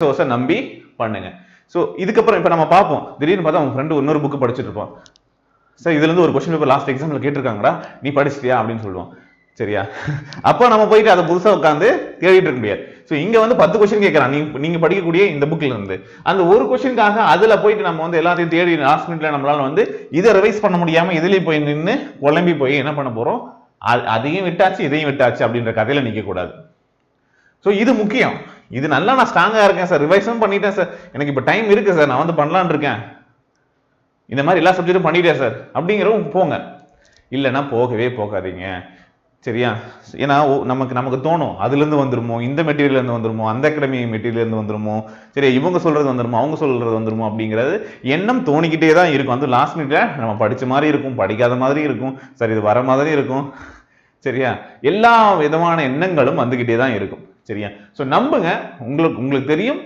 சோர்ஸை நம்பி பண்ணுங்க. ஸோ இதுக்கப்புறம் இப்போ நம்ம பார்ப்போம், திடீர்னு பார்த்தா உங்க ஃப்ரெண்டு இன்னொரு புக்கு படிச்சுட்டு இருப்போம். சார் இதுல இருந்து ஒரு கொஸ்டின் பேப்பர் லாஸ்ட் எக்ஸாம்ல கேட்டிருக்காங்கடா, நீ படிச்சிட்டியா அப்படின்னு சொல்லுவோம். சரியா? அப்போ நம்ம போயிட்டு அதை புதுசா உட்காந்து தேடிட்டு இருக்க முடியாது. ஸோ இங்க வந்து 10 கொஸ்டின் கேட்கறான், நீங்க படிக்கக்கூடிய இந்த புக்ல இருந்து அந்த ஒரு கொஸ்டினுக்காக அதுல போயிட்டு நம்ம வந்து எல்லாத்தையும் தேடி லாஸ்ட் மினிட்ல நம்மளால வந்து இதை ரிவைஸ் பண்ண முடியாம இதுலயும் போய் நின்று குழம்பி போய் என்ன பண்ண போறோம், அதையும் விட்டாச்சு இதையும் விட்டாச்சு அப்படின்ற கதையில நிக்க கூடாது. ஸோ இது முக்கியம். இது நல்லா நான் ஸ்ட்ராங்கா இருக்கேன் சார், ரிவைஸும் பண்ணிட்டேன் சார், எனக்கு இப்போ டைம் இருக்கு சார், நான் வந்து பண்ணலான்னு இருக்கேன், இந்த மாதிரி எல்லா சப்ஜெக்டும் பண்ணிட்டேன் சார் அப்படிங்கிறவங்க போங்க. இல்லைன்னா போகவே போகாதீங்க. சரியா? ஏன்னா நமக்கு தோணும் அதுல இருந்து வந்துருமோ, இந்த மெட்டீரியல் இருந்து வந்துருமோ, அந்த அகாடமி மெட்டீரியல் இருந்து வந்துருமோ, சரி இவங்க சொல்றது வந்துருமோ, அவங்க சொல்றது வந்துருமோ அப்படிங்கிறது எண்ணம் தோணிக்கிட்டே தான் இருக்கும். வந்து லாஸ்ட் மினிட்ல நம்ம படிச்ச மாதிரி இருக்கும், படிக்காத மாதிரி இருக்கும், சரி இது வர மாதிரி இருக்கும். சரியா? எல்லா விதமான எண்ணங்களும் வந்துகிட்டே தான் இருக்கும். சரியா? சோ நம்புங்க, உங்களுக்கு தெரியும்